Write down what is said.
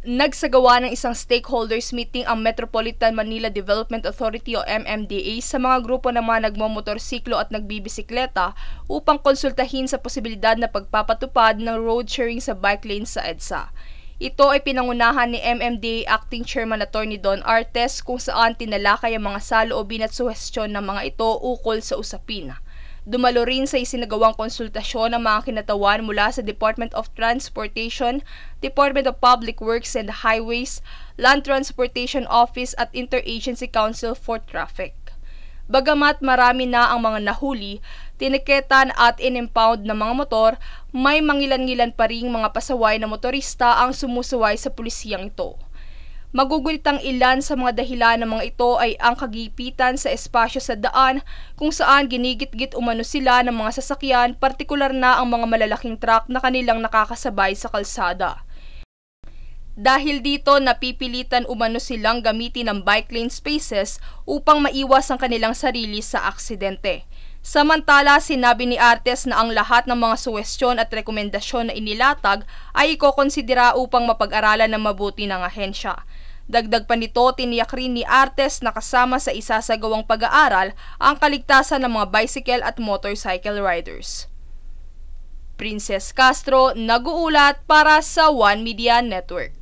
Nagsagawa ng isang stakeholders meeting ang Metropolitan Manila Development Authority o MMDA sa mga grupo ng mga nagmomotorsiklo at nagbibisikleta upang konsultahin sa posibilidad na pagpapatupad ng road sharing sa bike lanes sa EDSA. Ito ay pinangunahan ni MMDA Acting Chairman Attorney Don Artes kung saan tinalakay ang mga saloobin at suhestyon ng mga ito ukol sa usapin. Dumalo rin sa isinagawang konsultasyon ng mga kinatawan mula sa Department of Transportation, Department of Public Works and Highways, Land Transportation Office at Interagency Council for Traffic. Bagamat marami na ang mga nahuli, tiniketan at in-impound na mga motor, may mangilan-ngilan pa ring mga pasaway na motorista ang sumusuway sa pulisiyang ito. Magugulit ang ilan sa mga dahilan ng mga ito ay ang kagipitan sa espasyo sa daan kung saan ginigit-git umano sila ng mga sasakyan, partikular na ang mga malalaking truck na kanilang nakakasabay sa kalsada. Dahil dito, napipilitan umano silang gamitin ang bike lane spaces upang maiwas ang kanilang sarili sa aksidente. Samantala, sinabi ni Artes na ang lahat ng mga suwestyon at rekomendasyon na inilatag ay ikokonsidera upang mapag-aralan ng mabuti ng ahensya. Dagdag pa nito, tiniyak rin ni Artes na kasama sa isasagawang pag-aaral ang kaligtasan ng mga bicycle at motorcycle riders. Princess Castro, nag-uulat para sa One Media Network.